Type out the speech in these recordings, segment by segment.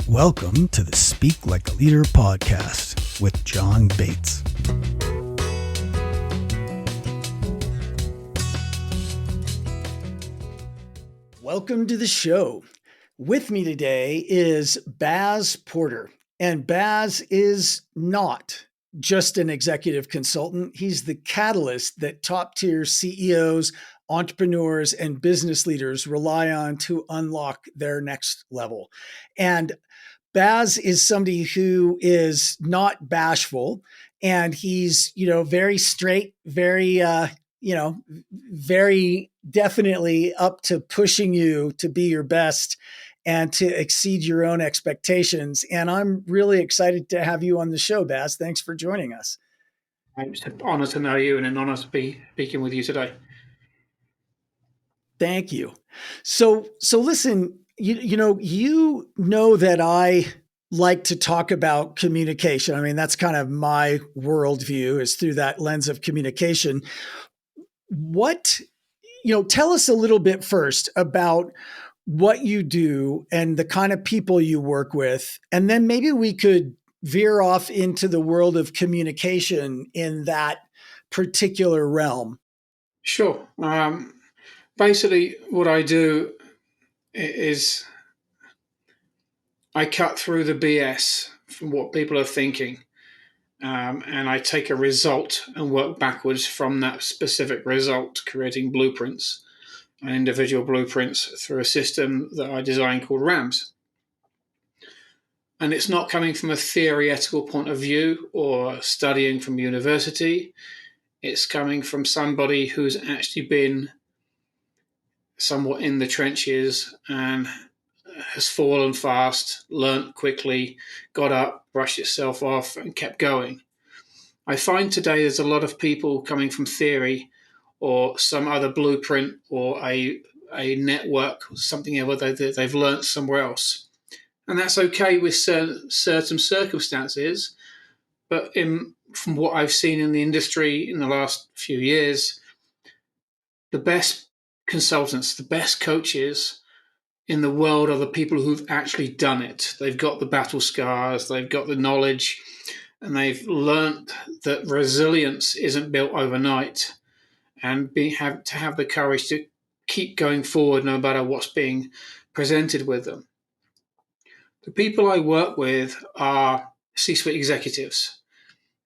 Welcome to the Speak Like a Leader podcast with John Bates. Welcome to the show. With me today is Baz Porter. And Baz is not just an executive consultant. He's the catalyst that top-tier CEOs, entrepreneurs, and business leaders rely on to unlock their next level. And Baz is somebody who is not bashful, and he's, very straight, very definitely up to pushing you to be your best and to exceed your own expectations. And I'm really excited to have you on the show, Baz. Thanks for joining us. It's an honor to know you and an honor to be speaking with you today. Thank you. So listen, you know that I like to talk about communication. I mean, that's kind of my worldview, is through that lens of communication. Tell us a little bit first about what you do and the kind of people you work with, and then maybe we could veer off into the world of communication in that particular realm. Sure. Basically, what I do is I cut through the BS from what people are thinking, and I take a result and work backwards from that specific result, creating blueprints and individual blueprints through a system that I designed called R.A.M.S. And it's not coming from a theoretical point of view or studying from university. It's coming from somebody who's actually been somewhat in the trenches and has fallen fast, learnt quickly, got up, brushed itself off, and kept going. I find today there's a lot of people coming from theory or some other blueprint or a network, or something else they've learnt somewhere else. And that's okay with certain circumstances. But from what I've seen in the industry in the last few years, the best consultants, the best coaches in the world are the people who've actually done it. They've got the battle scars, they've got the knowledge, and they've learned that resilience isn't built overnight, and have the courage to keep going forward no matter what's being presented with them. The people I work with are C-suite executives.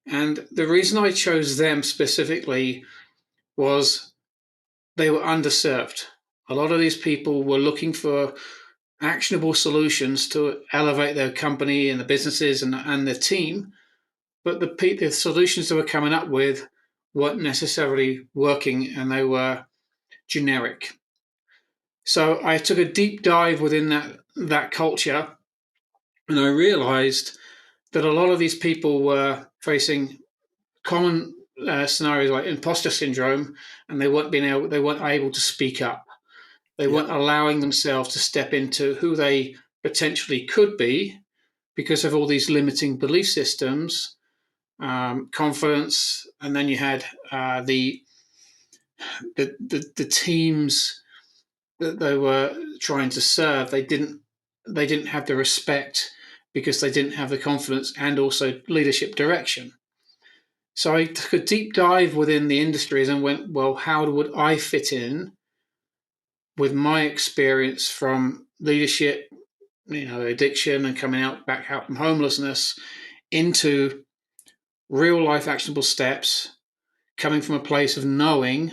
And the reason I chose them specifically was they were underserved. A lot of these people were looking for actionable solutions to elevate their company and the businesses and their team, but the solutions they were coming up with weren't necessarily working, and they were generic. So I took a deep dive within that culture, and I realized that a lot of these people were facing common scenarios like imposter syndrome, and they weren't able to speak up. They weren't allowing themselves to step into who they potentially could be because of all these limiting belief systems, confidence, and then you had the teams that they were trying to serve. They didn't have the respect because they didn't have the confidence and also leadership direction. So I took a deep dive within the industries and went, well, how would I fit in with my experience from leadership, addiction, and back out from homelessness into real life actionable steps, coming from a place of knowing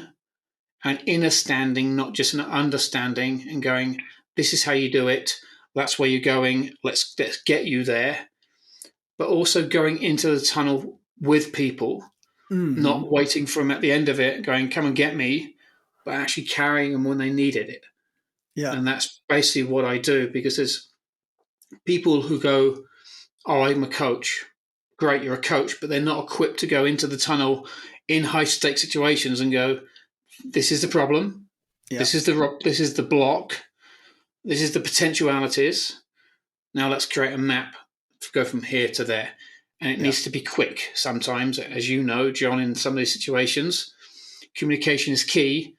and inner standing, not just an understanding, and going, this is how you do it. That's where you're going. Let's get you there. But also going into the tunnel with people, not waiting for them at the end of it, going, come and get me, but actually carrying them when they needed it. Yeah. And that's basically what I do, because there's people who go, oh, I'm a coach. Great, you're a coach, but they're not equipped to go into the tunnel in high-stakes situations and go, this is the problem. Yeah. This is the block. This is the potentialities. Now let's create a map to go from here to there. And it needs to be quick sometimes, as you know, John, in some of these situations. Communication is key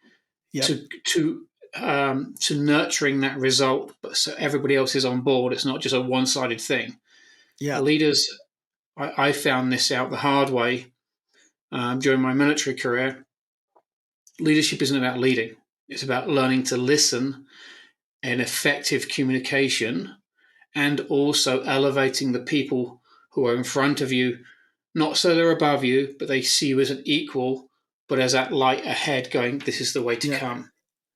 to to nurturing that result, but so everybody else is on board. It's not just a one-sided thing. Yeah. Leaders, I found this out the hard way during my military career. Leadership isn't about leading. It's about learning to listen and effective communication, and also elevating the people who are in front of you, not so they're above you, but they see you as an equal, but as that light ahead going, this is the way to Yeah. come.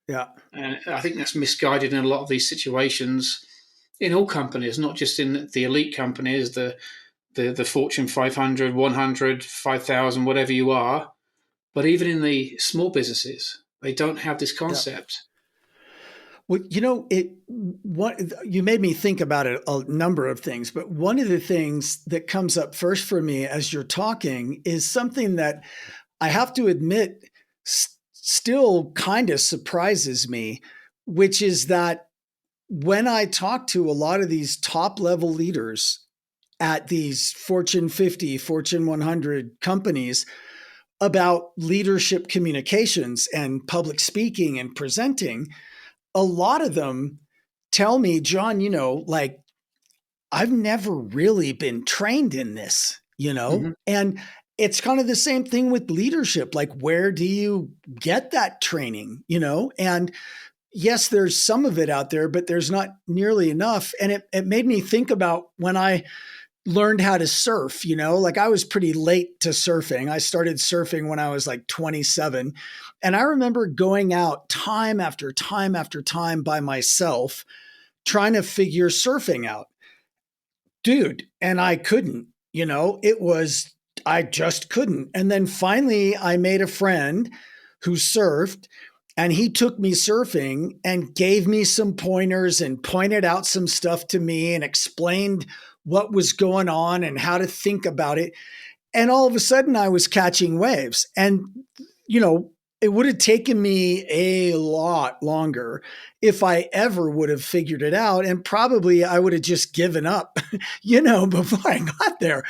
Yeah. And I think that's misguided in a lot of these situations in all companies, not just in the elite companies, the Fortune 500, 100, 5,000, whatever you are, but even in the small businesses, they don't have this Yeah. concept. Well, what you made me think about it, a number of things, but one of the things that comes up first for me as you're talking is something that I have to admit still kind of surprises me, which is that when I talk to a lot of these top level leaders at these Fortune 50, Fortune 100 companies about leadership communications and public speaking and presenting, a lot of them tell me, John, like I've never really been trained in this, Mm-hmm. and it's kind of the same thing with leadership. Like, where do you get that training, And yes, there's some of it out there, but there's not nearly enough. And it made me think about when I learned how to surf, like I was pretty late to surfing. I started surfing when I was like 27. And I remember going out time after time after time by myself, trying to figure surfing out, dude. And I couldn't, I just couldn't. And then finally, I made a friend who surfed, and he took me surfing and gave me some pointers and pointed out some stuff to me and explained what was going on and how to think about it. And all of a sudden, I was catching waves. And, you know, it would have taken me a lot longer if I ever would have figured it out. And probably I would have just given up, before I got there.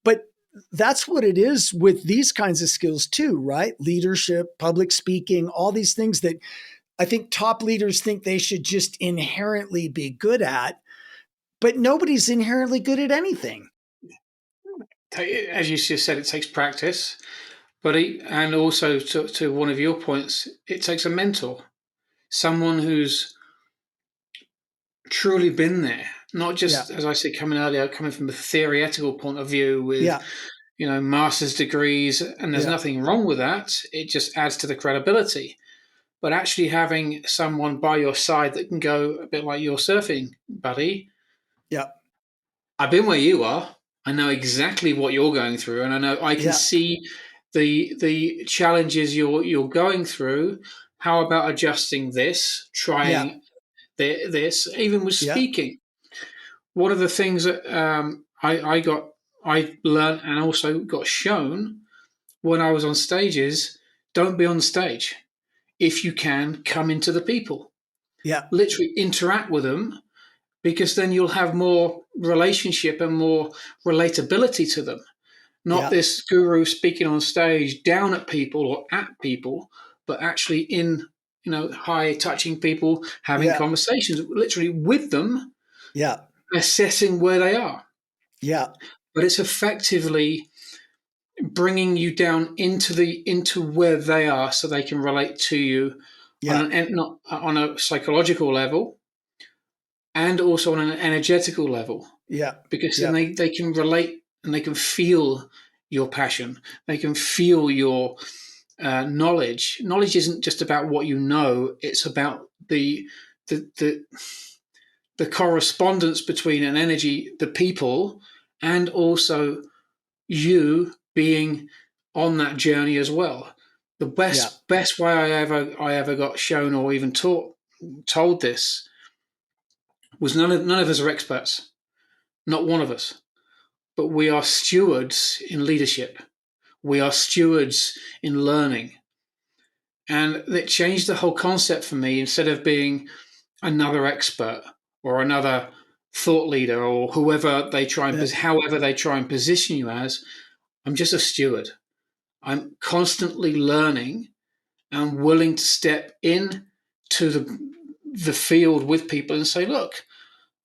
But that's what it is with these kinds of skills too, right? Leadership, public speaking, all these things that I think top leaders think they should just inherently be good at, but nobody's inherently good at anything. As you just said, it takes practice, but and also to one of your points, it takes a mentor, someone who's truly been there, not Yeah. just, as I said, coming from a theoretical point of view with, Yeah. master's degrees, and there's Yeah. nothing wrong with that. It just adds to the credibility. But actually having someone by your side that can go a bit like your surfing buddy. Yeah. I've been where you are. I know exactly what you're going through, and I know I can Yeah. see the challenges you're going through. How about adjusting this, Yeah. trying this, even with Yeah. speaking? One of the things that I learned and also got shown when I was on stages: don't be on stage. If you can, come into the people, Yeah. literally interact with them, because then you'll have more relationship and more relatability to them. Not Yeah. this guru speaking on stage down at people or at people, but actually in, high touching people, having Yeah. conversations literally with them, Yeah. assessing where they are. Yeah. But it's effectively bringing you down into where they are, so they can relate to you Yeah. not on a psychological level, and also on an energetical level, Yeah. because then Yeah. they can relate and they can feel your passion. They can feel your knowledge. Knowledge isn't just about what you know; it's about the the, the correspondence between an energy, the people, and also you being on that journey as well. The Yeah. best way I ever got shown or even told this was none of us are experts, not one of us, but we are stewards in leadership. We are stewards in learning. And it changed the whole concept for me. Instead of being another expert or another thought leader or however they try and position you as, I'm just a steward. I'm constantly learning and willing to step in to the field with people and say, look,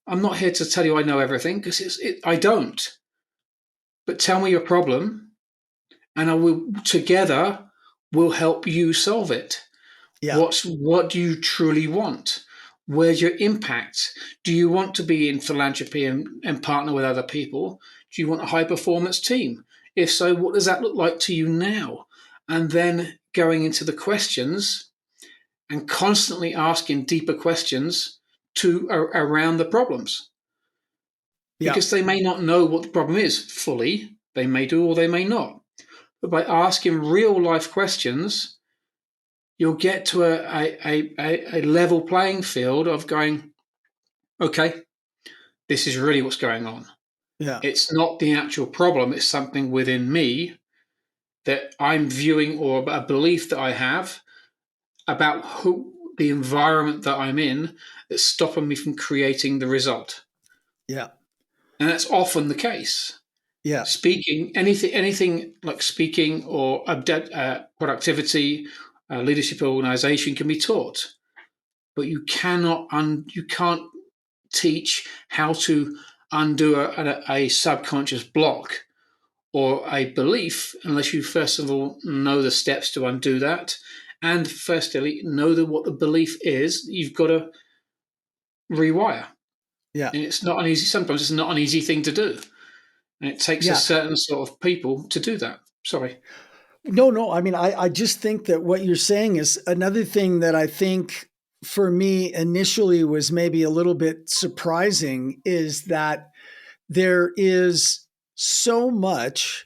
I'm not here to tell you I know everything, because I don't. But tell me your problem, and I will together will help you solve it. Yeah. What do you truly want? Where's your impact? Do you want to be in philanthropy and partner with other people? Do you want a high performance team? If so, what does that look like to you now? And then going into the questions and constantly asking deeper questions around the problems, Yeah. because they may not know what the problem is fully. They may do or they may not. But by asking real life questions, you'll get to a level playing field of going, okay, this is really what's going on. Yeah. It's not the actual problem, it's something within me that I'm viewing, or a belief that I have about the environment that I'm in, that's stopping me from creating the result. Yeah. And that's often the case. Yeah. Speaking, anything like speaking or productivity, leadership, organization can be taught, but you can't teach how to undo a subconscious block or a belief unless you first of all know the steps to undo that, and firstly know what the belief is you've got to rewire. Yeah. And it's not an easy. Sometimes it's not an easy thing to do, and it takes a Yeah. certain sort of people to do that. Sorry. No, no. I mean, I just think that what you're saying is another thing that I think for me initially was maybe a little bit surprising is that there is so much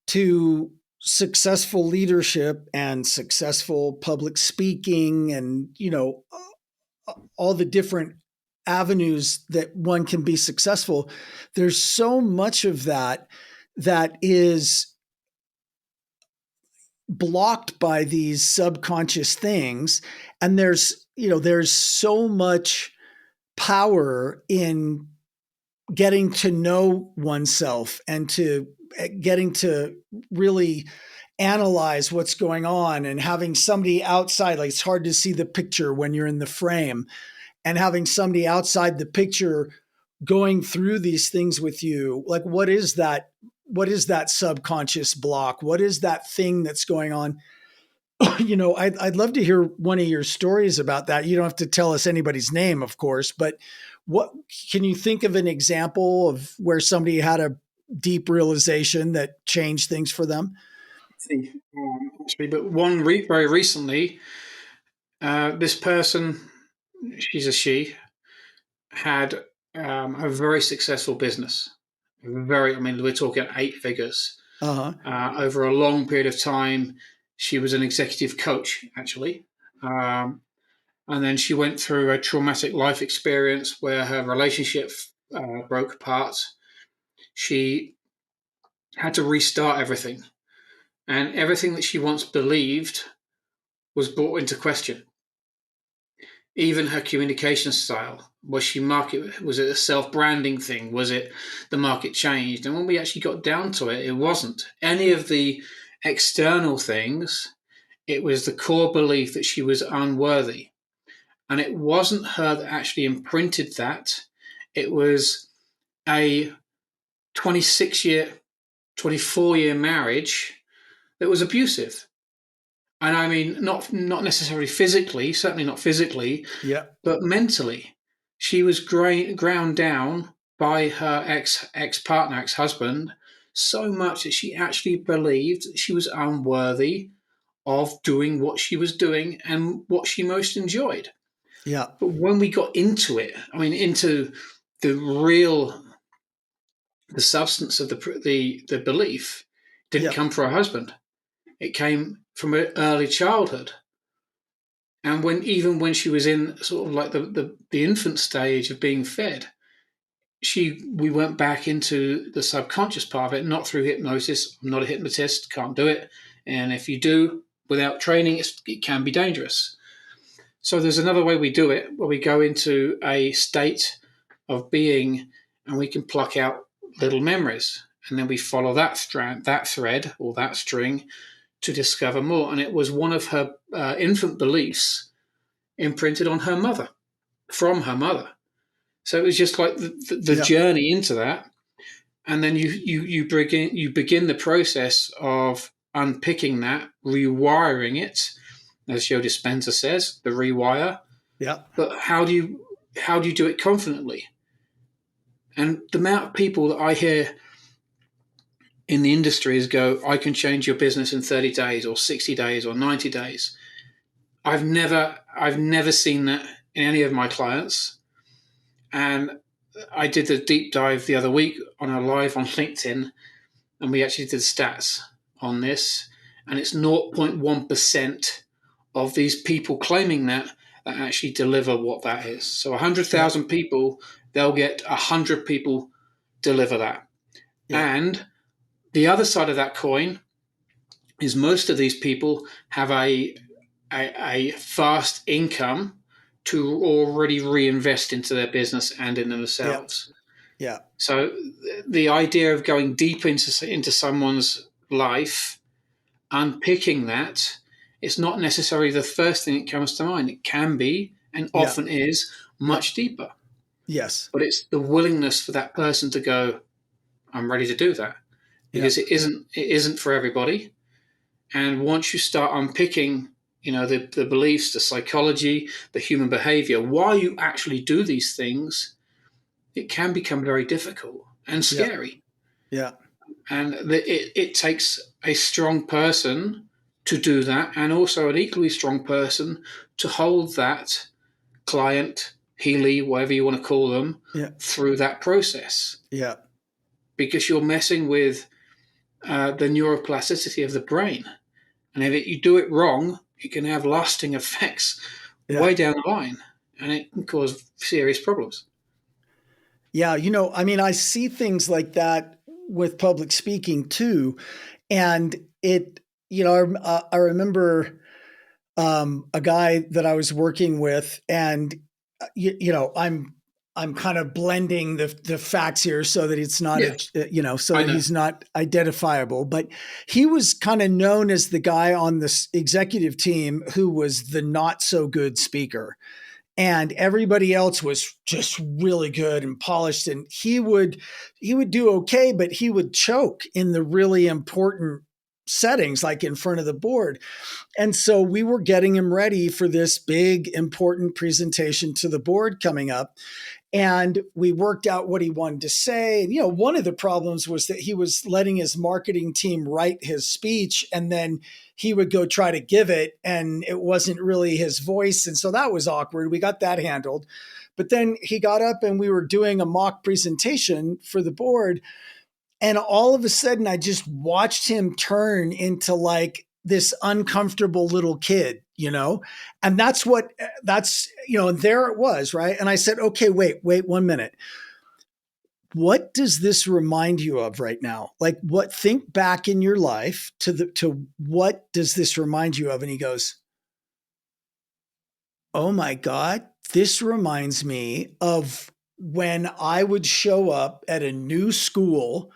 to successful leadership and successful public speaking and, all the different avenues that one can be successful. There's so much of that that is blocked by these subconscious things, and there's so much power in getting to know oneself and to getting to really analyze what's going on, and having somebody outside, like it's hard to see the picture when you're in the frame, and having somebody outside the picture going through these things with you. Like, what is that subconscious block? What is that thing that's going on? I'd love to hear one of your stories about that. You don't have to tell us anybody's name, of course, but what can you think of an example of where somebody had a deep realization that changed things for them? See, actually, but very recently, this person, she's a she, had a very successful business. I mean, we're talking 8 figures. Uh-huh. Over a long period of time, she was an executive coach, actually. And then she went through a traumatic life experience where her relationship broke apart. She had to restart everything. And everything that she once believed was brought into question. Even her communication style. Was it a self-branding thing? Was it the market changed? And when we actually got down to it, it wasn't any of the external things. It was the core belief that she was unworthy. And it wasn't her that actually imprinted that. It was a 26-year, 24-year marriage that was abusive. And I mean, not necessarily physically, certainly not physically, Yeah. but mentally. She was ground down by her ex partner, ex husband, so much that she actually believed that she was unworthy of doing what she was doing and what she most enjoyed. Yeah. But when we got into it, I mean, into the real, the substance of the belief, didn't Yeah. come from her husband. It came from her early childhood. And even when she was in sort of like the infant stage of being fed, we went back into the subconscious part of it, not through hypnosis. I'm not a hypnotist, can't do it. And if you do without training, it can be dangerous. So there's another way we do it, where we go into a state of being, and we can pluck out little memories, and then we follow that thread, or that string, to discover more. And it was one of her infant beliefs imprinted on her mother, from her mother. So it was just like the Yeah. journey into that, and then you begin the process of unpicking that, rewiring it, as Joe Dispenza says, the rewire. Yeah. But how do you do it confidently? And the amount of people that I hear in the industry is go, I can change your business in 30 days or 60 days or 90 days. I've never seen that in any of my clients. And I did the deep dive the other week on a live on LinkedIn, and we actually did stats on this, and it's 0.1% of these people claiming that actually deliver what that is. So Yeah. 100,000 people, they'll get 100 people deliver that. Yeah. And the other side of that coin is most of these people have a fast income to already reinvest into their business and in Yeah. themselves. Yeah. So the idea of going deep into someone's life, unpicking that, it's not necessarily the first thing that comes to mind. It can be, and Yeah. often is, Yeah. much deeper. Yes. But it's the willingness for that person to go, I'm ready to do that. Yeah. Because it isn't for everybody. And once you start unpicking, the beliefs, the psychology, the human behavior, why you actually do these things, it can become very difficult and Yeah. scary. Yeah. And it takes a strong person to do that, and also an equally strong person to hold that client, Healy, whatever you want to call them, Yeah. through that process. Yeah. Because you're messing with the neuroplasticity of the brain. And if you do it wrong, it can have lasting effects Yeah. way down the line, and it can cause serious problems. Yeah. I mean, I see things like that with public speaking too. And I remember a guy that I was working with, and I'm kind of blending the facts here so that it's not Yeah, so I that know. he's not identifiable. But he was kind of known as the guy on this executive team who was the not so good speaker, and everybody else was just really good and polished, and he would do okay, but he would choke in the really important settings like in front of the board. And so we were getting him ready for this big important presentation to the board coming up, and we worked out what he wanted to say. And one of the problems was that he was letting his marketing team write his speech, and then he would go try to give it, and it wasn't really his voice, and so that was awkward. We got that handled. But then he got up and we were doing a mock presentation for the board, and all of a sudden I just watched him turn into like this uncomfortable little kid, and and there it was, right? And I said, okay, wait 1 minute. What does this remind you of right now? Like, think back in your life to what does this remind you of? And he goes, oh my God, this reminds me of when I would show up at a new school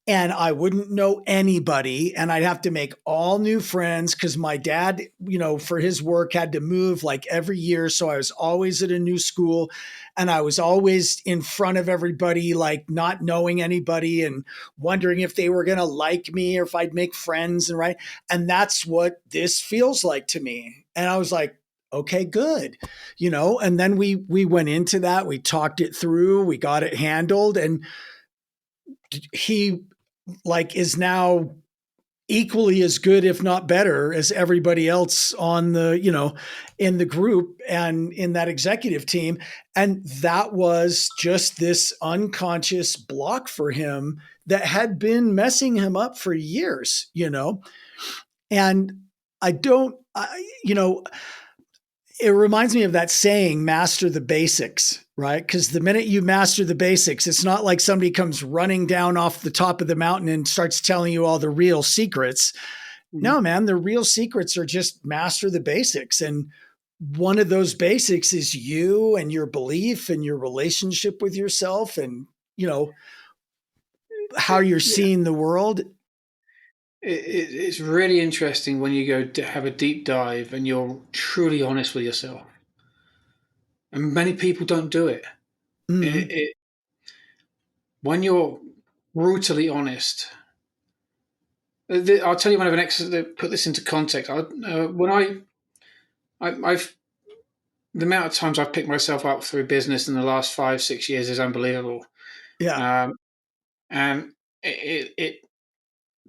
and I wouldn't know anybody, and I'd have to make all new friends because my dad, for his work had to move like every year. So I was always at a new school, and I was always in front of everybody, like not knowing anybody and wondering if they were going to like me or if I'd make friends. And right. And that's what this feels like to me. And I was like, okay, good. And then we went into that, we talked it through, we got it handled, and he is now equally as good, if not better, as everybody else on in the group and in that executive team. And that was just this unconscious block for him that had been messing him up for years. And I don't, it reminds me of that saying, master the basics, right? Because the minute you master the basics, it's not like somebody comes running down off the top of the mountain and starts telling you all the real secrets. Mhm. No, man, the real secrets are just master the basics. And one of those basics is you and your belief and your relationship with yourself, and, how you're Yeah, seeing the world. it's really interesting when you go to have a deep dive and you're truly honest with yourself. And many people don't do it. Mm-hmm. When you're brutally honest, I'll tell you one of an exercise to put this into context. I've the amount of times I've picked myself up through business in the last 5, 6 years is unbelievable. Yeah. Um, and it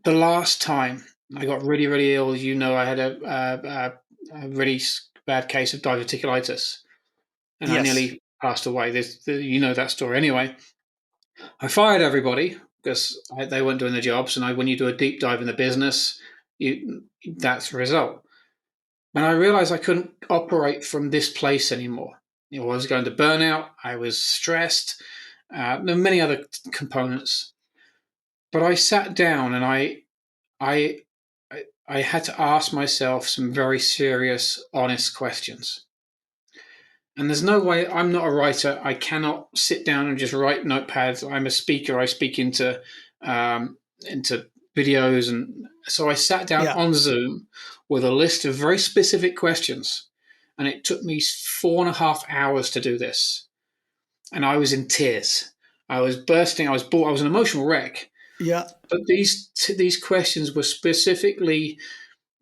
the last time I got really, really ill, I had a really bad case of diverticulitis, and I Yes. nearly passed away. That story. Anyway, I fired everybody because they weren't doing their jobs, and when you do a deep dive in the business, that's the result. And I realized I couldn't operate from this place anymore. I was going to burnout. I was stressed. There were many other components. But I sat down and I, I had to ask myself some very serious, honest questions. And there's no way, I'm not a writer. I cannot sit down and just write notepads. I'm a speaker. I speak into videos, and so I sat down Yeah. on Zoom with a list of very specific questions, and it took me 4.5 hours to do this. And I was in tears. I was bursting. I was bored. I was an emotional wreck. Yeah. But these questions were specifically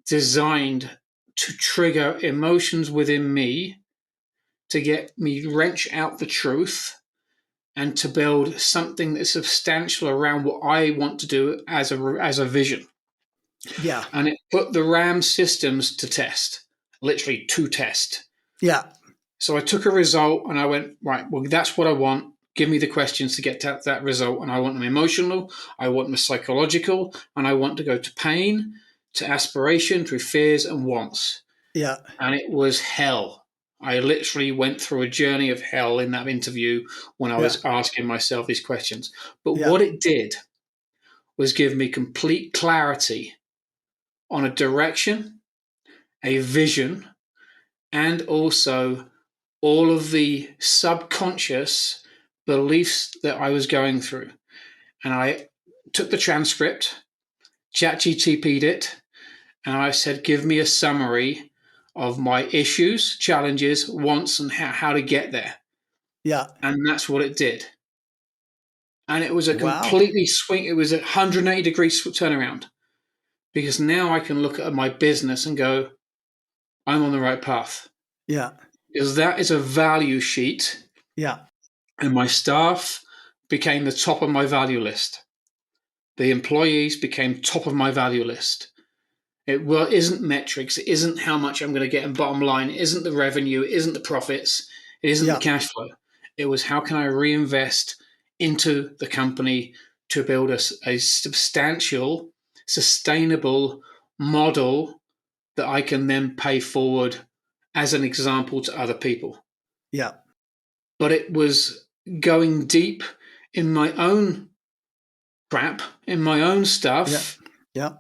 designed to trigger emotions within me, to get me wrench out the truth, and to build something that's substantial around what I want to do as a vision. Yeah. And it put the R.A.M.S systems to test, literally to test. Yeah. So I took a result and I went, right, well, that's what I want. Give me the questions to get to that result. And I want them emotional, I want them psychological, and I want to go to pain, to aspiration, to fears and wants. Yeah. And it was hell. I literally went through a journey of hell in that interview when I Yeah. was asking myself these questions. But Yeah. what it did was give me complete clarity on a direction, a vision, and also all of the subconscious beliefs that I was going through. And I took the transcript, ChatGPT'd it, and I said, give me a summary of my issues, challenges, wants, and how to get there. Yeah. And that's what it did. And it was a Wow. completely swing, it was a 180 degree turnaround, because now I can look at my business and go, I'm on the right path. Yeah. Because that is a value sheet, Yeah. and my staff became the top of my value list. The employees became top of my value list. Isn't metrics. It isn't how much I'm going to get in bottom line. It isn't the revenue. It isn't the profits. It isn't the Yeah. cash flow. It was how can I reinvest into the company to build a substantial, sustainable model that I can then pay forward as an example to other people. Yeah. But it was going deep in my own crap, in my own Yeah. stuff, Yeah.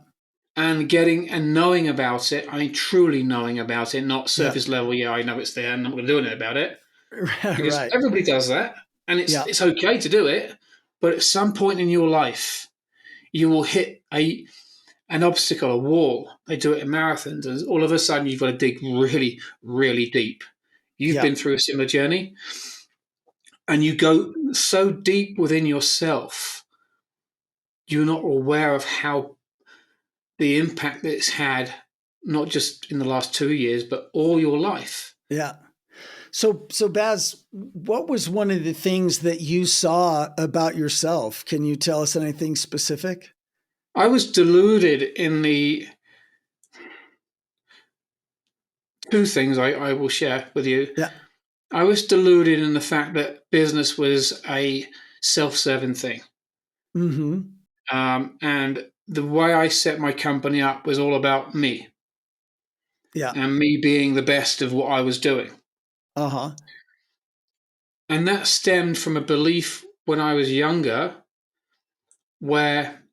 and getting and knowing about it. I mean, truly knowing about it, not Yeah. surface level. Yeah, I know it's there, and I'm not going to do anything about it, because Right. everybody does that, and it's Yeah. it's okay to do it. But at some point in your life, you will hit an obstacle, a wall. They do it in marathons, and all of a sudden, you've got to dig really, really deep. You've Yeah. been through a similar journey, and you go so deep within yourself, you're not aware of how the impact that it's had, not just in the last 2 years, but all your life. Yeah. So Baz, what was one of the things that you saw about yourself? Can you tell us anything specific? I was deluded in the two things I will share with you. Yeah. I was deluded in the fact that business was a self serving thing. Mm-hmm. And the way I set my company up was all about me Yeah. and me being the best of what I was doing. Uh-huh. And that stemmed from a belief when I was younger where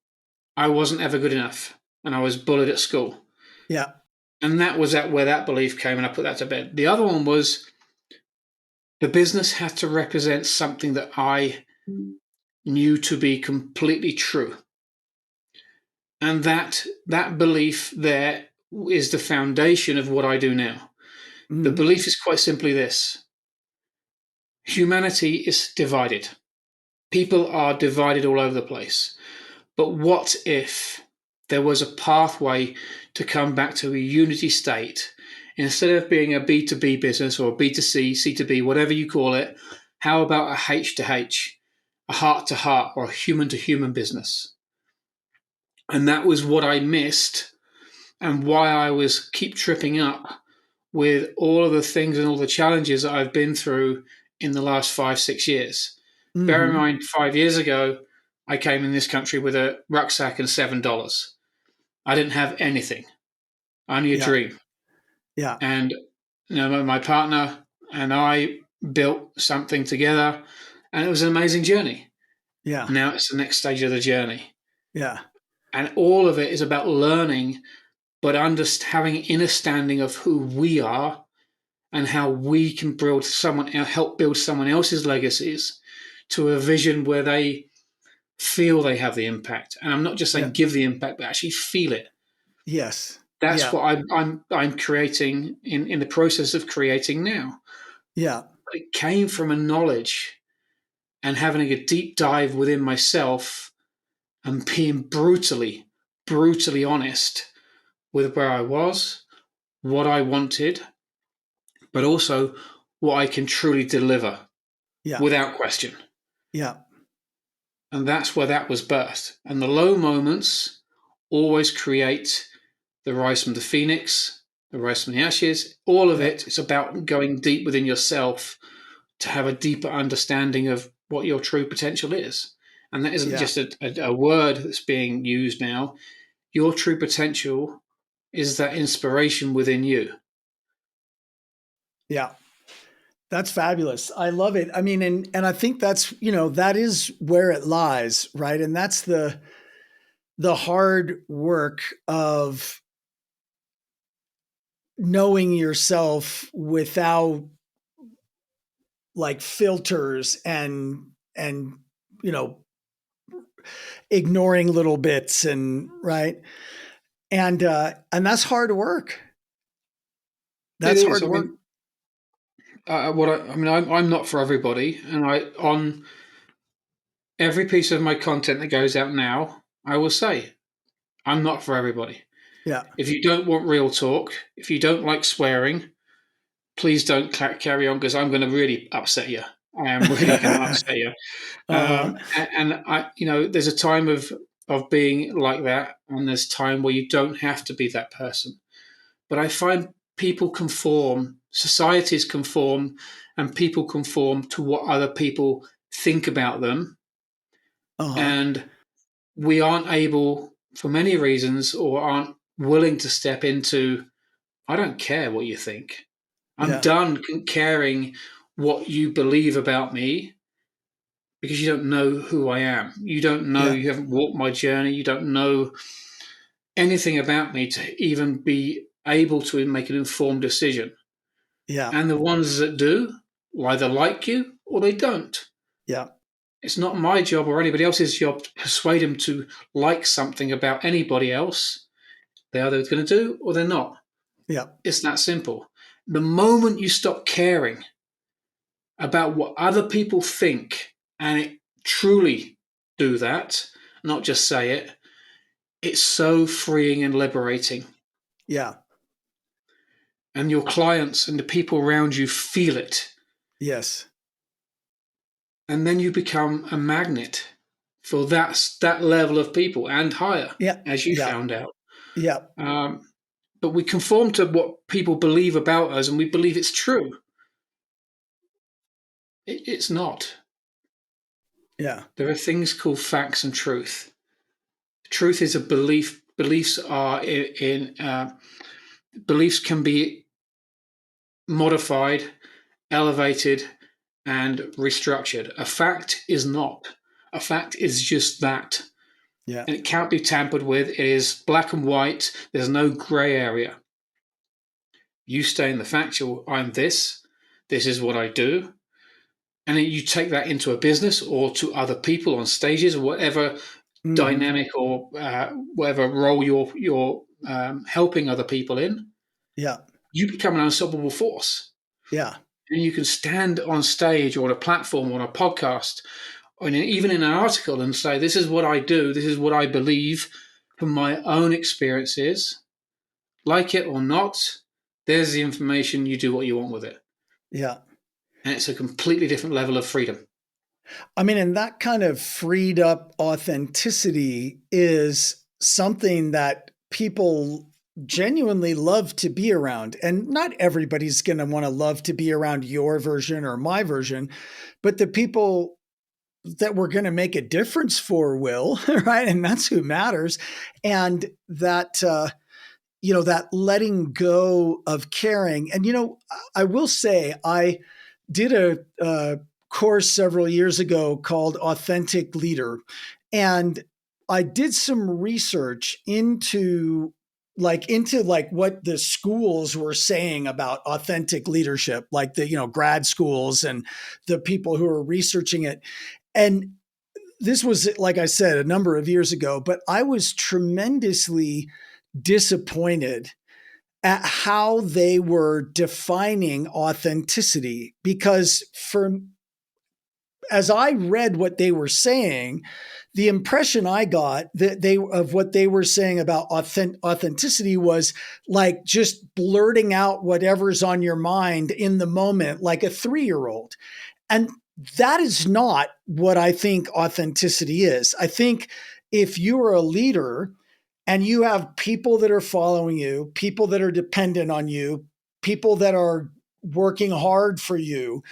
I wasn't ever good enough and I was bullied at school. Yeah. And that was where that belief came, and I put that to bed. The other one was the business had to represent something that I knew to be completely true. And that belief there is the foundation of what I do now. The Mm-hmm. belief is quite simply this: Humanity is divided. People are divided all over the place. But what if there was a pathway to come back to a unity state? Instead of being a B2B business or a B2C, C2B, whatever you call it, how about a H to H, a heart to heart, or a human to human business? And that was what I missed and why I was keep tripping up with all of the things and all the challenges that I've been through in the last 5, 6 years. Bear in Mm-hmm. mind, 5 years ago, I came in this country with a rucksack and $7. I didn't have anything, only a Yeah. dream. Yeah. And my partner and I built something together, and it was an amazing journey. Yeah. Now it's the next stage of the journey. Yeah. And all of it is about learning, but having an understanding of who we are and how we can help build someone else's legacies to a vision where they feel they have the impact. And I'm not just Yeah. saying give the impact, but actually feel it. Yes. That's Yeah. what I'm creating in the process of creating now. Yeah. It came from a knowledge and having a deep dive within myself and being brutally honest with where I was, what I wanted, but also what I can truly deliver Yeah. without question. Yeah. And that's where that was birthed. And the low moments always create the rise from the phoenix, the rise from the ashes. All of Yeah. it is about going deep within yourself to have a deeper understanding of what your true potential is. And that isn't Yeah. just a word that's being used now. Your true potential is that inspiration within you. Yeah. That's fabulous. I love it. I mean, and I think that's, that is where it lies, right? And that's the hard work of knowing yourself without like filters and you know ignoring little bits, and right, and that's hard work. It That's is. hard I work. mean, I'm not for everybody, and on every piece of my content that goes out now, I will say I'm not for everybody. Yeah. If you don't want real talk, if you don't like swearing, please don't carry on because I'm going to really upset you. I am really going to upset you. Uh-huh. And there's a time of being like that, and there's time where you don't have to be that person. But I find people conform, societies conform, and people conform to what other people think about them, Uh-huh. and we aren't able, for many reasons, or aren't willing to step into. I don't care what you think. I'm Yeah. done caring what you believe about me because you don't know who I am. You don't know, Yeah. you haven't walked my journey. You don't know anything about me to even be able to make an informed decision. Yeah. And the ones that do will either like you or they don't. Yeah. It's not my job or anybody else's job to persuade them to like something about anybody else. They're either going to do or they're not. Yeah. It's that simple. The moment you stop caring about what other people think and it truly do that, not just say it, it's so freeing and liberating. Yeah. And your clients and the people around you feel it. Yes. And then you become a magnet for that level of people and higher, Yeah. as you Yeah. found out. Yeah. Um, but we conform to what people believe about us and we believe it's true. It's not. Yeah. There are things called facts and truth. Truth is a belief. Beliefs are beliefs can be modified, elevated, and restructured. A fact is not. A fact is just that. Yeah. And it can't be tampered with. It is black and white. There's no gray area. You stay in the factual. I'm this. This is what I do. And then you take that into a business or to other people on stages or whatever Mm-hmm. dynamic or whatever role you're helping other people in. Yeah. You become an unstoppable force. Yeah. And you can stand on stage or on a platform or on a podcast or even in an article and say, this is what I do, this is what I believe from my own experiences. Like it or not, there's the information. You do what you want with it. Yeah. And it's a completely different level of freedom. I mean, and that kind of freed up authenticity is something that people genuinely love to be around. And not everybody's going to want to love to be around your version or my version, but the people that we're going to make a difference for will, right? And that's who matters. And that, that letting go of caring. And, I will say, I did a course several years ago called Authentic Leader. And I did some research into what the schools were saying about authentic leadership, like the, grad schools and the people who are researching it. And this was, like I said, a number of years ago, but I was tremendously disappointed at how they were defining authenticity, because as I read what they were saying, the impression I got of what they were saying about authenticity was like just blurting out whatever's on your mind in the moment, like a 3-year-old. And that is not what I think authenticity is. I think if you are a leader and you have people that are following you, people that are dependent on you, people that are working hard for you,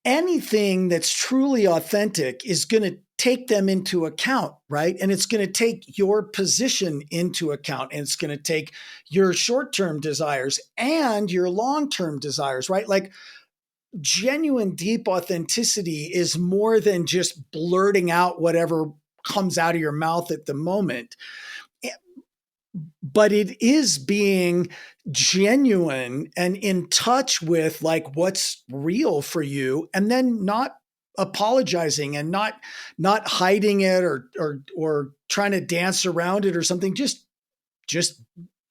anything that's truly authentic is going to take them into account, right? And it's going to take your position into account, and it's going to take your short-term desires and your long-term desires, right? Like, genuine, deep authenticity is more than just blurting out whatever comes out of your mouth at the moment, but it is being genuine and in touch with like what's real for you, and then not apologizing and not hiding it or trying to dance around it or something, just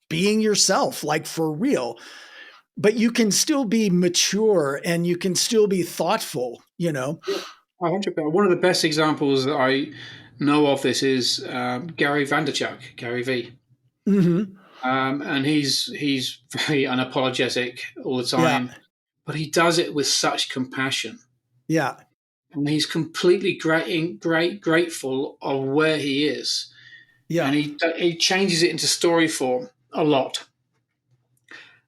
being yourself, like for real. But you can still be mature and you can still be thoughtful, 100%. One of the best examples that I know of this is Gary Vaynerchuk, Gary V. Mm-hmm. And he's very unapologetic all the Yeah. time, but he does it with such compassion, Yeah. and he's completely grateful of where he is, Yeah. and he changes it into story form a lot,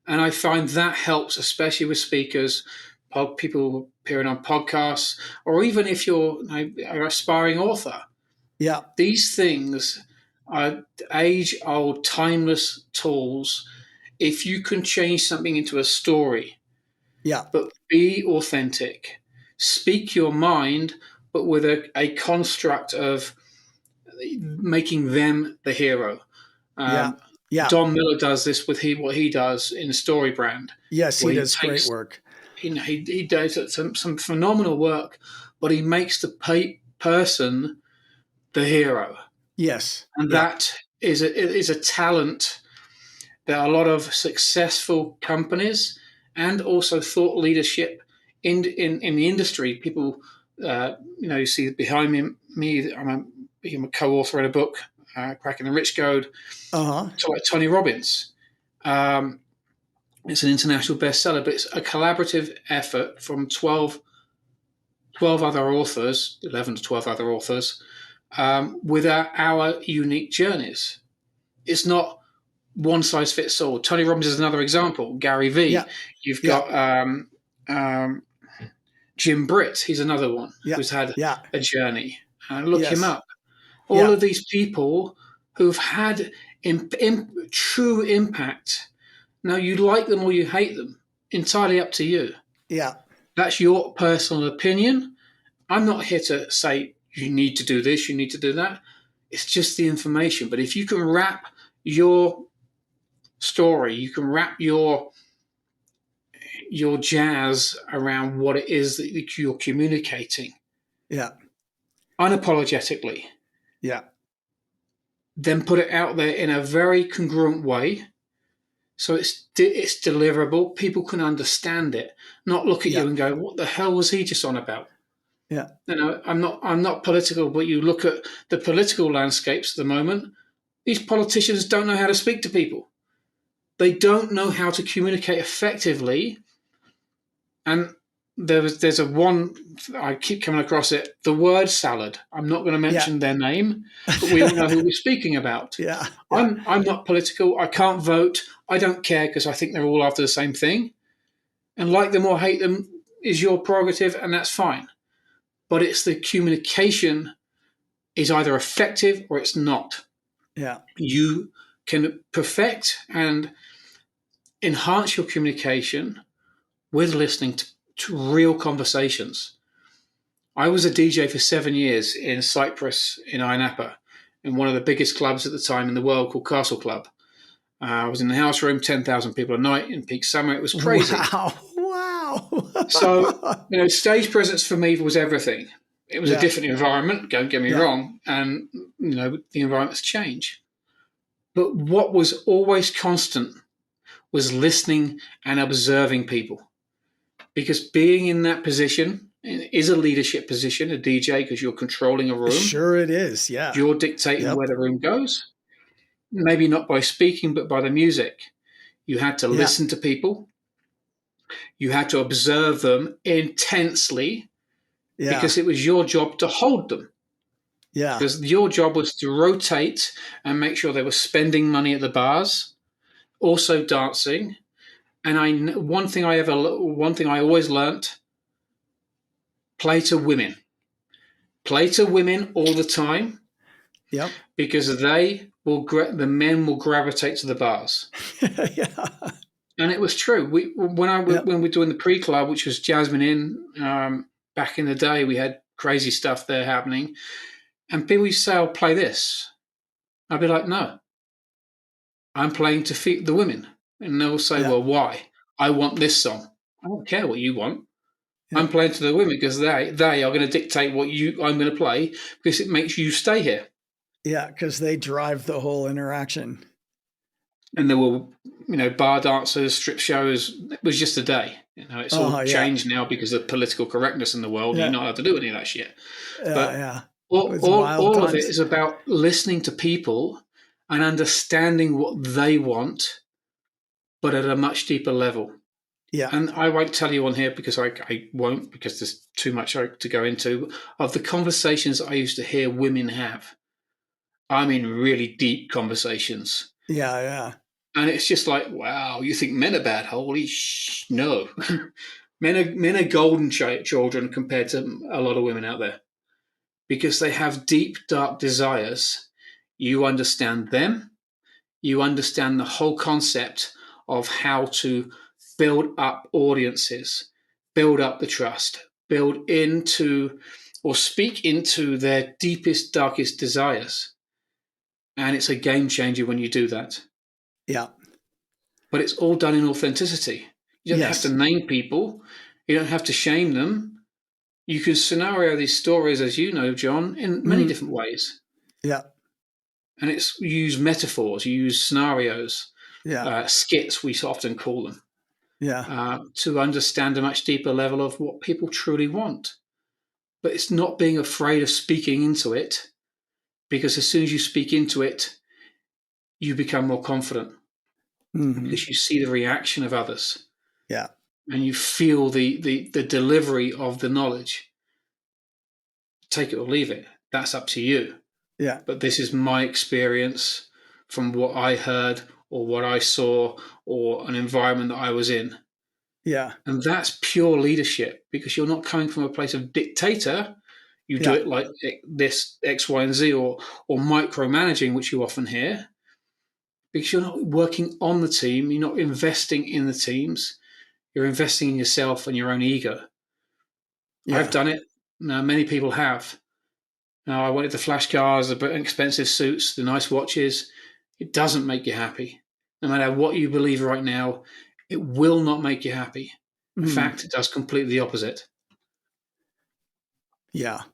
and I find that helps, especially with speakers, people appearing on podcasts, or even if you're an aspiring author. Yeah. These things are age-old, timeless tools. If you can change something into a story, Yeah. but be authentic, speak your mind, but with a construct of making them the hero. Yeah. Um, Yeah. Don Miller does this with what he does in Story Brand, Yes, he where he does great takes work. he does some phenomenal work, but he makes the person the hero, Yes. and Yeah. that is a talent that a lot of successful companies and also thought leadership in the industry, people, you see behind me I'm a co-author in a book, Cracking the Rich Code, Uh-huh. so like Tony Robbins. Um, it's an international bestseller, but it's a collaborative effort from 12 other authors, 11 to 12 other authors, with our unique journeys. It's not one size fits all. Tony Robbins is another example. Gary V. Yeah. You've Yeah. got um, Jim Britt. He's another one Yeah. who's had Yeah. a journey. Look him Yes. up. All Yeah. of these people who've had true impact. Now, you like them or you hate them, entirely up to you. Yeah. That's your personal opinion. I'm not here to say you need to do this, you need to do that. It's just the information. But if you can wrap your story, you can wrap your jazz around what it is that you're communicating Yeah. unapologetically, Yeah. then put it out there in a very congruent way, So it's deliverable. People can understand it, not look at Yeah. you and go, "What the hell was he just on about?" Yeah. You know, I'm not political, but you look at the political landscapes at the moment. These politicians don't know how to speak to people. They don't know how to communicate effectively. And there's a one I keep coming across it. The word salad. I'm not going to Yeah. mention their name, but we all know who we're speaking about. Yeah. Yeah. I'm not political. I can't vote. I don't care because I think they're all after the same thing. And like them or hate them is your prerogative, and that's fine. But it's the communication is either effective or it's not. Yeah. You can perfect and enhance your communication with listening to real conversations. I was a DJ for 7 years in Cyprus, in Ayia Napa, in one of the biggest clubs at the time in the world called Castle Club. I was in the house room, 10,000 people a night in peak summer. It was crazy. Wow. So, Wow. stage presence for me was everything. It was a Yeah. different environment, don't get me Yeah. wrong, and, the environments change. But what was always constant was listening and observing people. Because being in that position is a leadership position, a DJ, because you're controlling a room, Sure it is. Yeah. you're dictating Yep. where the room goes, maybe not by speaking, but by the music. You had to Yeah. listen to people, you had to observe them intensely Yeah. because it was your job to hold them. Yeah. Because your job was to rotate and make sure they were spending money at the bars, also dancing. And one thing I always learnt: play to women. Play to women all the time Yep. because the men will gravitate to the bars. Yeah. And it was true. Yep. When we were doing the pre-club, which was Jasmine Inn, back in the day, we had crazy stuff there happening, and people used to say, "I'll play this." I'd be like, "No, I'm playing to feed the women," and they'll say, Yeah. "Well, why?" "I want this song." "I don't care what you want. I'm Yep. playing to the women because they are going to dictate what I'm going to play because it makes you stay here." Yeah. Because they drive the whole interaction. And there were, bar dancers, strip shows. It was just a day. It's Oh, all yeah. changed now because of political correctness in the world. And you're Yeah. not allowed to do any of that shit. Yeah. But Yeah. It all, was all, wild all of it times. is about listening to people and understanding what they want, but at a much deeper level. Yeah. And I won't tell you on here because I won't, because there's too much to go into, of the conversations I used to hear women have. I mean, really deep conversations. Yeah. Yeah. And it's just like, wow, you think men are bad? Holy no. Men are golden children compared to a lot of women out there because they have deep, dark desires. You understand them. You understand the whole concept of how to build up audiences, build up the trust, build into or speak into their deepest, darkest desires. And it's a game changer when you do that. Yeah. But it's all done in authenticity. You don't have to Yes. name people, you don't have to shame them. You can scenario these stories, as you know, John, in many Mm. different ways. Yeah. And you use metaphors, you use scenarios, Yeah. skits, we often call them, Yeah. to understand a much deeper level of what people truly want. But it's not being afraid of speaking into it, because as soon as you speak into it, you become more confident Hmm. because you see the reaction of others Yeah. and you feel the delivery of the knowledge. Take it or leave it. That's up to you. Yeah. But this is my experience from what I heard or what I saw or an environment that I was in. Yeah. And that's pure leadership because you're not coming from a place of dictator. You do Yeah. it like this X, Y, and Z or micromanaging, which you often hear, because you're not working on the team. You're not investing in the teams. You're investing in yourself and your own ego. I've Yeah. done it. Now, many people have. Now, I wanted the flash cars, the expensive suits, the nice watches. It doesn't make you happy. No matter what you believe right now, it will not make you happy. In Mm. fact, it does completely the opposite. Yeah.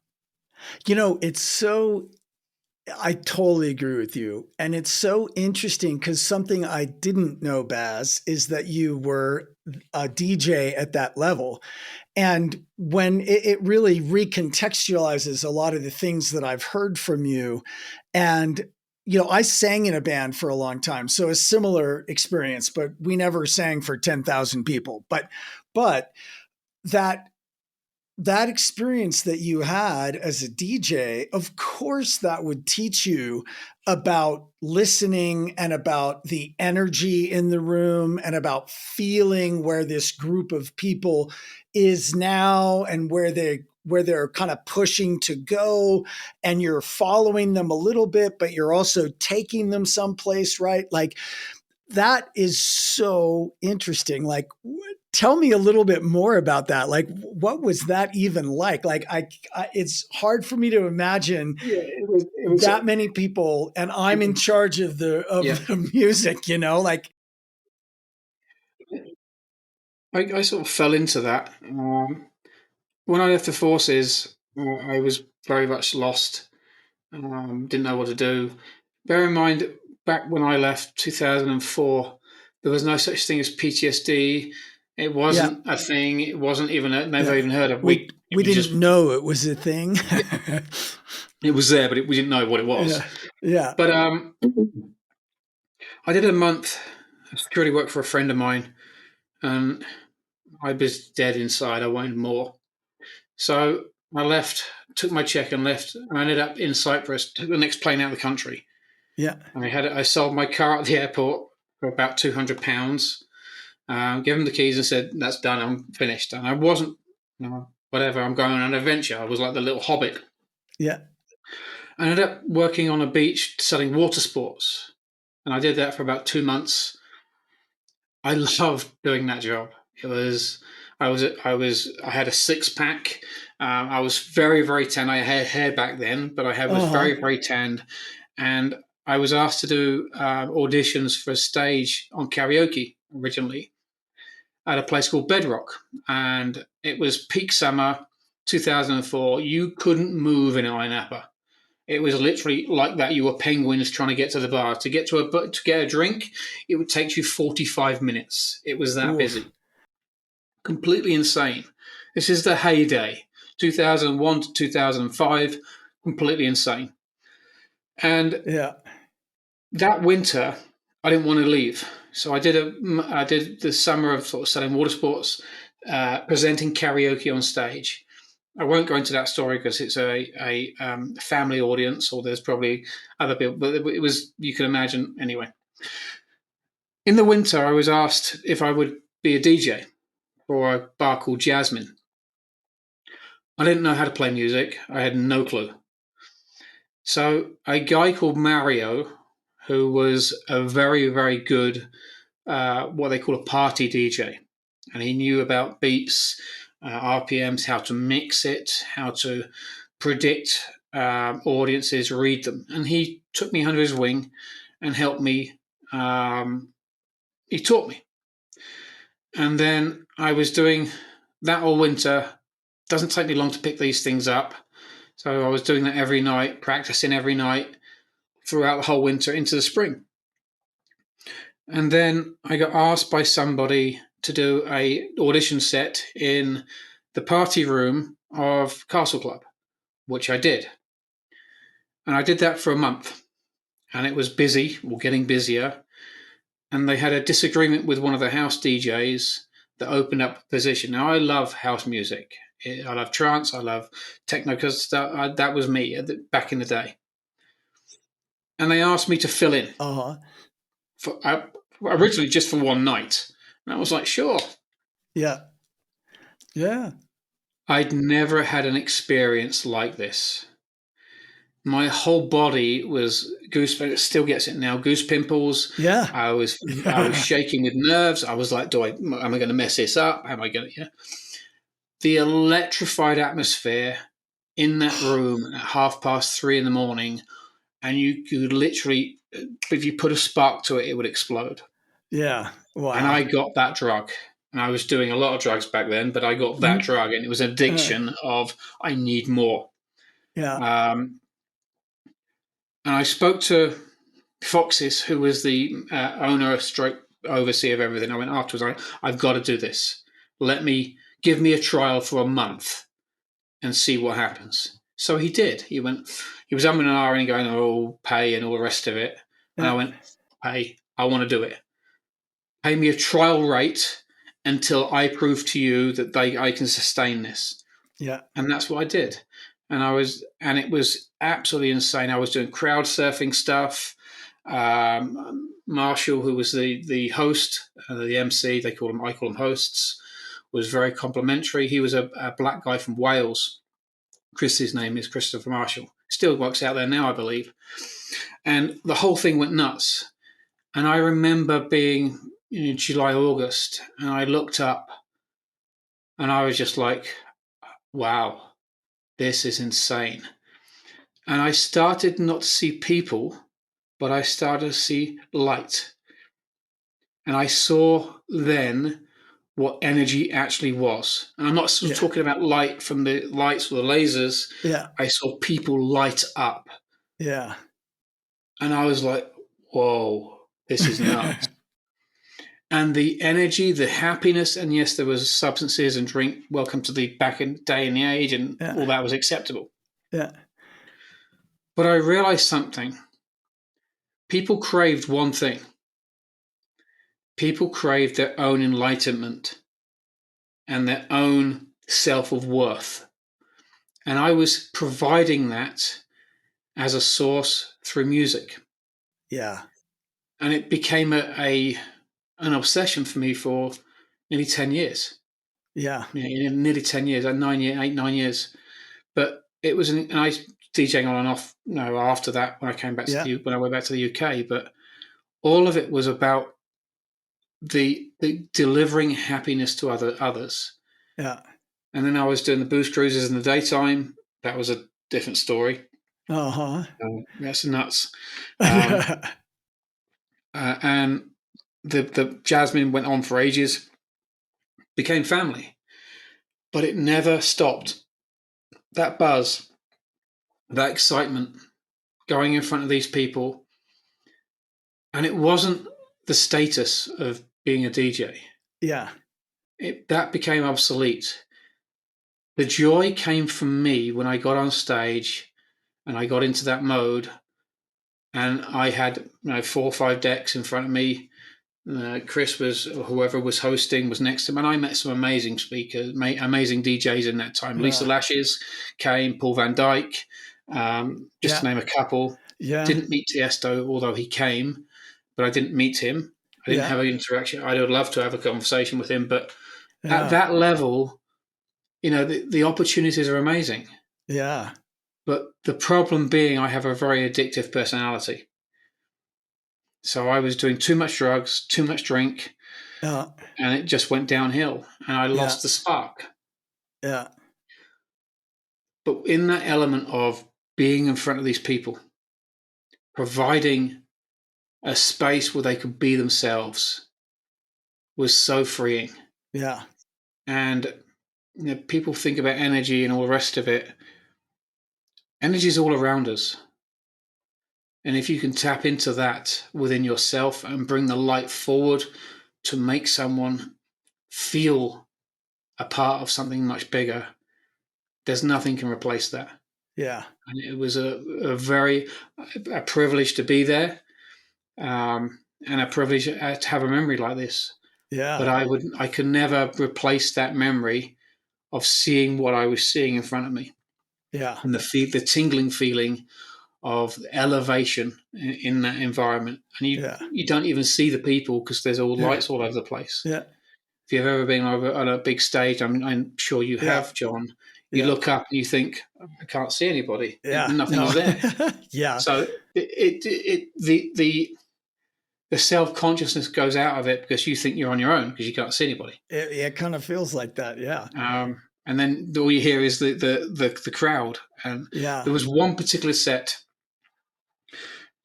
It's so I totally agree with you. And it's so interesting because something I didn't know, Baz, is that you were a DJ at that level. And when it really recontextualizes a lot of the things that I've heard from you. And, I sang in a band for a long time. So a similar experience, but we never sang for 10,000 people. But that that experience that you had as a DJ, of course, that would teach you about listening and about the energy in the room and about feeling where this group of people is now and where they're kind of pushing to go, and you're following them a little bit, but you're also taking them someplace, right? Like, that is so interesting. Like, tell me a little bit more about that. Like, what was that even like? Like, it's hard for me to imagine Yeah, it was that many people, and I'm in it, charge of the yeah. music. Like, I sort of fell into that. When I left the forces, I was very much lost. Didn't know what to do. Bear in mind, back when I left 2004, there was no such thing as PTSD. It yeah, wasn't a thing. It wasn't even never yeah. even heard of. We We didn't just know it was a thing. it was there, but we didn't know what it Yeah, was. yeah, But I did a month of security work for a friend of mine, and I was dead inside. I wanted more. So I left, took my check and left, and I ended up in Cyprus, took the next plane out of the country. yeah, I sold my car at the airport for about £200. Gave him the keys and said, "That's done. I'm finished." And I wasn't, whatever. I'm going on an adventure. I was like the little hobbit. yeah, I ended up working on a beach selling water sports, and I did that for about 2 months. I loved doing that job. It was, I had a six pack. I was very, very tan. I had hair back then, but was uh huh, very, very tanned. And I was asked to do auditions for a stage on karaoke originally at a place called Bedrock. And it was peak summer 2004. You couldn't move in Ayia Napa. It was literally like that. You were penguins trying to get to the bar. To get a drink, it would take you 45 minutes. It was that oof, busy. Completely insane. This is the heyday, 2001 to 2005. Completely insane. And yeah, that winter, I didn't want to leave, so I did the summer of sort of selling water sports, presenting karaoke on stage. I won't go into that story because it's a family audience, or there's probably other people, but it was, you can imagine anyway. In the winter, I was asked if I would be a DJ for a bar called Jasmine. I didn't know how to play music. I had no clue. So a guy called Mario, who was a very, very good what they call a party DJ, and he knew about beats, RPMs, how to mix it, how to predict audiences, read them, and he took me under his wing and helped me. He taught me, and then I was doing that all winter. Doesn't take me long to pick these things up, so I was doing that every night, practicing every night throughout the whole winter into the spring. And then I got asked by somebody to do a audition set in the party room of Castle Club, which I did. And I did that for a month. And it was busy, or getting busier. And they had a disagreement with one of the house DJs that opened up a position. Now, I love house music. I love trance. I love techno, because that was me back in the day. And they asked me to fill in uh huh, for originally just for one night. And I was like, sure. yeah, yeah, I'd never had an experience like this. My whole body was goose. It still gets it now. Goose pimples. yeah, I was shaking with nerves. I was like, am I going to mess this up? Am I going to? Yeah. The electrified atmosphere in that room at 3:30 in the morning, and you could literally, if you put a spark to it, it would explode. yeah. And Wow. I got that drug. And I was doing a lot of drugs back then, but I got that Mm, drug, and it was an addiction of I need more. yeah. Um, And I spoke to Foxes, who was the owner, stroke overseer of everything. I went afterwards, I've got to do this. Give me a trial for a month and see what happens. So he did. He was umming and ahhing, going, oh, pay and all the rest of it. And I Yeah. went, pay, I want to do it. Pay me a trial rate until I prove to you that I can sustain this. Yeah. And that's what I did. And it was absolutely insane. I was doing crowd surfing stuff. Marshall, who was the host, the MC, I call them hosts, was very complimentary. He was a black guy from Wales. His name is Christopher Marshall. Still works out there now, I believe. And the whole thing went nuts. And I remember being in July, August, and I looked up and I was just like, wow, this is insane. And I started not to see people, but I started to see light. And I saw then what energy actually was. And I'm not sort of talking about light from the lights or the lasers. Yeah. I saw people light up. Yeah. And I was like, whoa, this is nuts. And the energy, the happiness, and yes, there was substances and drink. Welcome to the back in day and the age, and all that was acceptable. Yeah. But I realized something. People craved one thing. People craved their own enlightenment and their own self of worth. And I was providing that as a source through music. Yeah. And it became an obsession for me for nearly 10 years. Yeah. Nearly 10 years, 9 years, 9 years. But it was, and I DJing on and off, after that when I came back to when I went back to the UK. But all of it was about the delivering happiness to others. Yeah. And then I was doing the booze cruises in the daytime. That was a different story. Uh-huh. That's nuts. And the Jasmine went on for ages, became family, but it never stopped. That buzz, that excitement, going in front of these people, and it wasn't the status of being a DJ. Yeah. That became obsolete. The joy came from me when I got on stage and I got into that mode, and I had 4 or 5 decks in front of me. Chris was, or whoever was hosting, was next to him, and I met some amazing speakers, amazing DJs in that time. Lisa Lashes came, Paul Van Dyke, just to name a couple. Yeah. Didn't meet Tiesto, although he came, but I didn't meet him. I didn't have an interaction. I'd love to have a conversation with him, but at that level, the opportunities are amazing. Yeah. But the problem being, I have a very addictive personality. So I was doing too much drugs, too much drink, and it just went downhill, and I lost the spark. Yeah. But in that element of being in front of these people, providing a space where they could be themselves was so freeing. Yeah. And people think about energy and all the rest of it. Energy is all around us. And if you can tap into that within yourself and bring the light forward to make someone feel a part of something much bigger, there's nothing can replace that. Yeah. And it was a privilege to be there, and a privilege to have a memory like this. Yeah. But I could never replace that memory of seeing what I was seeing in front of me. Yeah. And the tingling feeling of elevation in that environment. And you don't even see the people because there's all lights all over the place. Yeah. If you've ever been over on a big stage, I'm sure you have, John. You look up and you think, I can't see anybody. Yeah. Nothing's there. Yeah. So the self-consciousness goes out of it because you think you're on your own because you can't see anybody. It kind of feels like that. Yeah. And then all you hear is the crowd. And there was one particular set,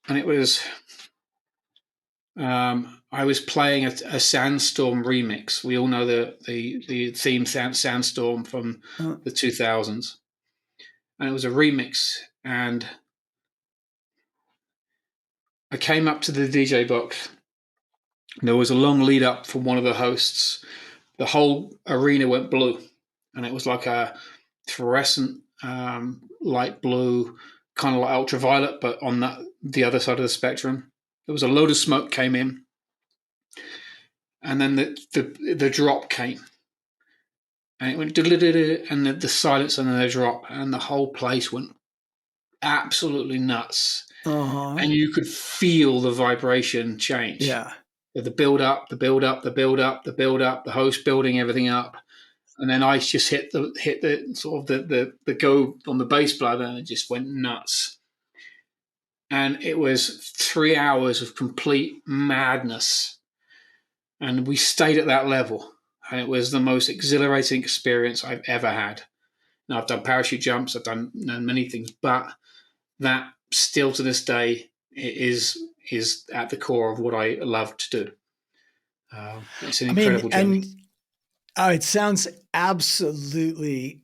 and it was I was playing a Sandstorm remix. We all know the theme Sandstorm from the 2000s, and it was a remix. And I came up to the DJ box. There was a long lead up from one of the hosts. The whole arena went blue, and it was like a fluorescent light blue, kind of like ultraviolet, but on the other side of the spectrum. There was a load of smoke came in, and then the drop came, and it went and the silence, and then the drop, and the whole place went absolutely nuts, Uh-huh. and you could feel the vibration change. Yeah. The build up, the build up, the build up, the build up, the host building everything up, and then I just hit the sort of the go on the bass bladder, and it just went nuts. And it was 3 hours of complete madness, and we stayed at that level, and it was the most exhilarating experience I've ever had. Now I've done parachute jumps, I've done many things, but that still to this day is at the core of what I love to do. It's an I mean, incredible journey. and it sounds absolutely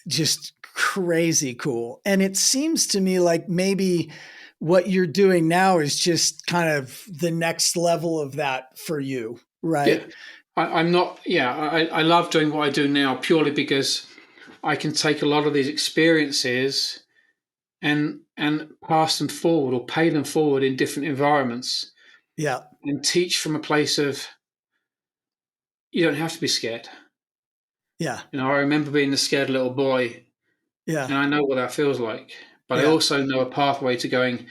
just crazy cool. And it seems to me like maybe what you're doing now is just kind of the next level of that for you, Yeah, right? I'm not. Yeah, I love doing what I do now purely because I can take a lot of these experiences and pass them forward or pay them forward in different environments Yeah. and teach from a place of you don't have to be scared. Yeah. I remember being a scared little boy, Yeah. and I know what that feels like. But I Yeah. also know a pathway to going.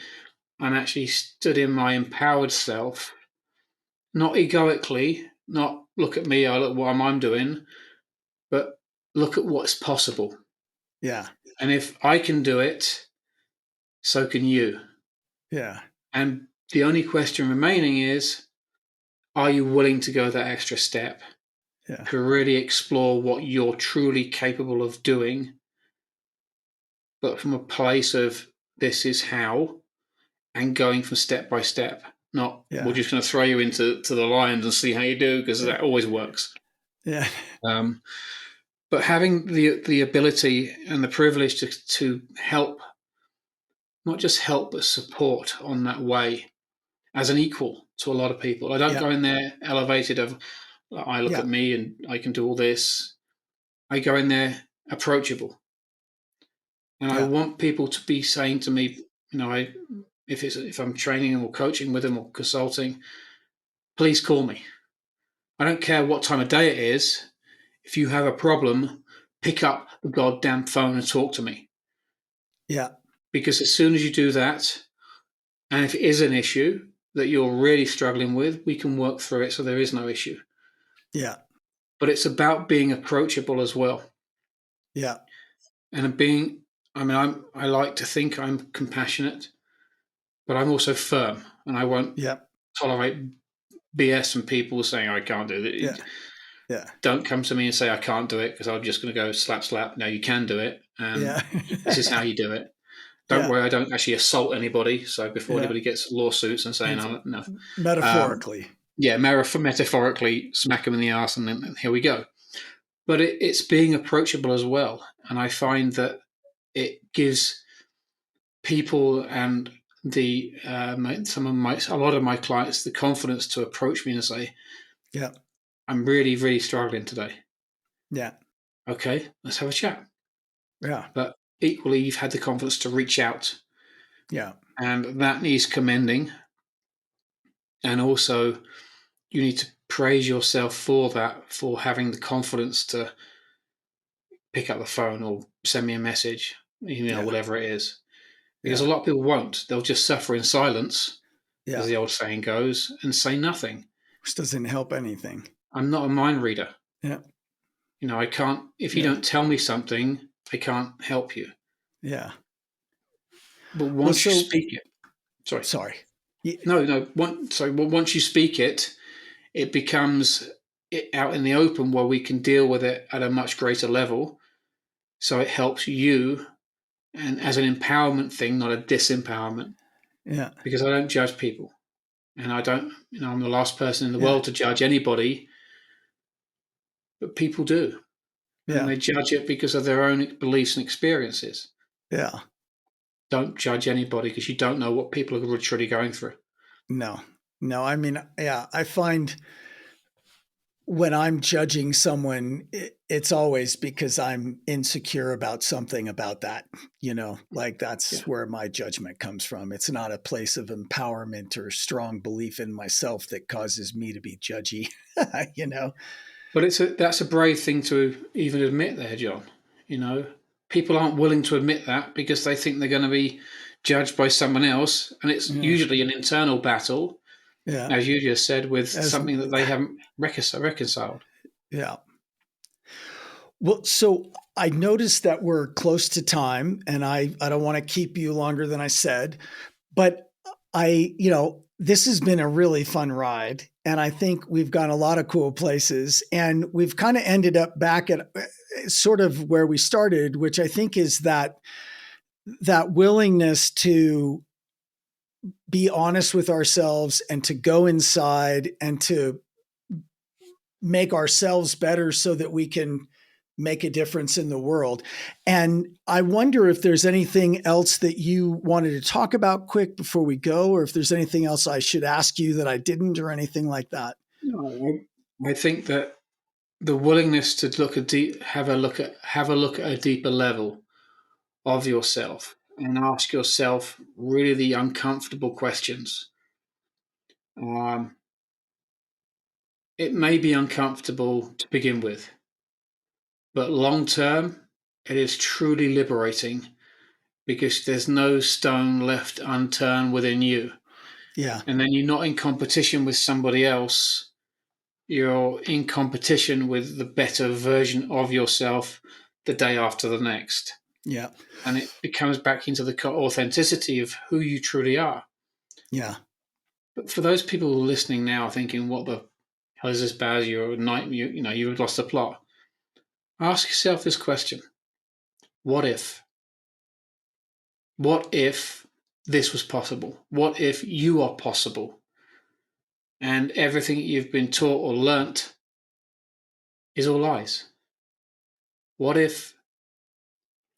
I'm actually stood in my empowered self, not egoically, not look at me, I look what I'm doing, but look at what's possible. Yeah. And if I can do it, so can you. Yeah. And the only question remaining is, are you willing to go that extra step Yeah. to really explore what you're truly capable of doing, but from a place of this is how, and going from step by step, not we're Yeah. just going to throw you into the lions and see how you do because Yeah. that always works. Yeah. Um, but having the ability and the privilege to help, not just help but support on that way as an equal to a lot of people. I don't Yeah. go in there elevated of I look Yeah. at me and I can do all this. I go in there approachable, and I Yeah. want people to be saying to me, if I'm training them or coaching with them or consulting, please call me. I don't care what time of day it is. If you have a problem, pick up the goddamn phone and talk to me. Yeah. Because as soon as you do that, and if it is an issue that you're really struggling with, we can work through it so there is no issue. Yeah. But it's about being approachable as well. Yeah. And I like to think I'm compassionate, but I'm also firm, and I won't Yeah. tolerate BS from people saying I can't do Yeah. it. Yeah. Don't come to me and say I can't do it because I'm just going to go slap slap. No, you can do it, and Yeah. this is how you do it. Don't Yeah. worry, I don't actually assault anybody. So before Yeah. anybody gets lawsuits and saying, It's "Oh no," metaphorically. yeah, metaphorically smack them in the ass, and then here we go. But it's being approachable as well, and I find that it gives people and the a lot of my clients the confidence to approach me and say, Yeah. "I'm really, really struggling today. Yeah. Okay, let's have a chat." Yeah. But equally, you've had the confidence to reach out, Yeah. and that needs commending. And also, you need to praise yourself for that, for having the confidence to pick up the phone or send me a message, Yeah. whatever it is. Because a Yeah. lot of people won't. They'll just suffer in silence, as Yeah. the old saying goes, and say nothing. Which doesn't help anything. I'm not a mind reader. Yeah. I can't, if you Yeah. don't tell me something, I can't help you. Yeah. But Well, once you so speak it, sorry, sorry. Y- no, once you speak it, it becomes out in the open where we can deal with it at a much greater level. So it helps you and as an empowerment thing, not a disempowerment, Yeah. because I don't judge people. And I don't, I'm the last person in the Yeah. world to judge anybody, but people do. And Yeah. they judge it because of their own beliefs and experiences. Yeah. don't judge anybody because you don't know what people are truly going through. No. I mean, yeah, I find when I'm judging someone, it's always because I'm insecure about something about that, like that's where my judgment comes from. It's not a place of empowerment or strong belief in myself that causes me to be judgy, But that's a brave thing to even admit there, John. People aren't willing to admit that because they think they're going to be judged by someone else, and it's usually an internal battle, as you just said, with something that they haven't reconciled. Yeah. Well, so I noticed that we're close to time, and I don't want to keep you longer than I said, but this has been a really fun ride, and I think we've gone a lot of cool places, and we've kind of ended up back at sort of where we started, which I think is that willingness to be honest with ourselves and to go inside and to make ourselves better so that we can make a difference in the world. And I wonder if there's anything else that you wanted to talk about quick before we go, or if there's anything else I should ask you that I didn't, or anything like that. No, I think that the willingness to have a look at a deeper level of yourself and ask yourself really the uncomfortable questions. It may be uncomfortable to begin with, but long term, it is truly liberating because there's no stone left unturned within you. Yeah. And then you're not in competition with somebody else. You're in competition with the better version of yourself the day after the next. Yeah. And it becomes back into the authenticity of who you truly are. Yeah. But for those people who are listening now thinking, what the hell is this, Baz? You're a night, you've lost the plot. Ask yourself this question. What if? What if this was possible? What if you are possible? And everything you've been taught or learnt is all lies? What if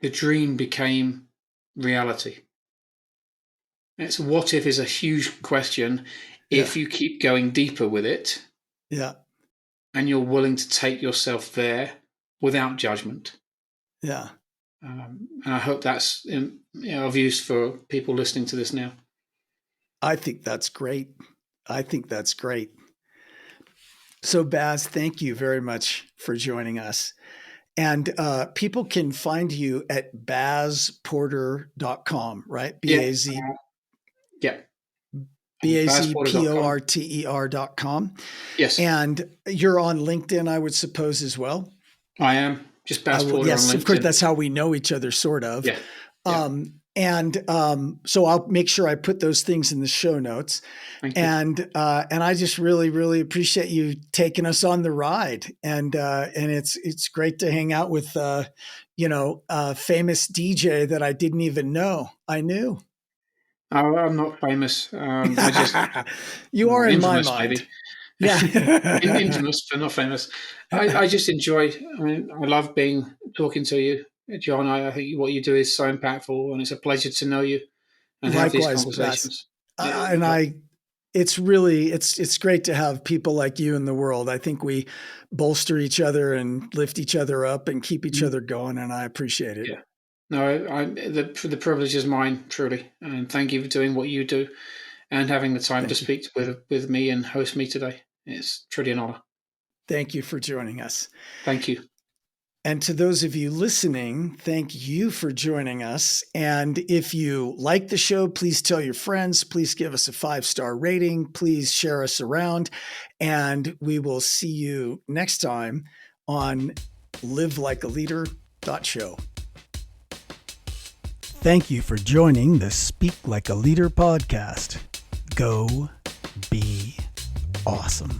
the dream became reality? It's what if is a huge question if you keep going deeper with it. Yeah. And you're willing to take yourself there without judgment. Yeah. And I hope that's of use for people listening to this now. I think that's great. So Baz, thank you very much for joining us. And people can find you at bazporter.com, right? B-A-Z. Yeah. BAZPORTER.com. Yes. And you're on LinkedIn, I would suppose, as well. I am. Just Baz Porter yes, on LinkedIn. Of course, that's how we know each other, sort of. Yeah. So I'll make sure I put those things in the show notes. Thank you. And I just really, really appreciate you taking us on the ride. And it's great to hang out with a famous DJ that I didn't even know I knew. Oh, I'm not famous. I just you are in my mind. Maybe. Yeah, infamous, but not famous. I just enjoy. I mean, I love talking to you, John. I think what you do is so impactful, and it's a pleasure to know you and have these conversations. It's really it's great to have people like you in the world. I think we bolster each other and lift each other up and keep each other going, and I appreciate it. Yeah. No, the privilege is mine, truly, and thank you for doing what you do and having the time to speak with me and host me today. It's truly an honor. Thank you for joining us. Thank you. And to those of you listening, thank you for joining us. And if you like the show, please tell your friends. Please give us a 5-star rating. Please share us around. And we will see you next time on livelikealeader.show. Thank you for joining the Speak Like a Leader podcast. Go be awesome.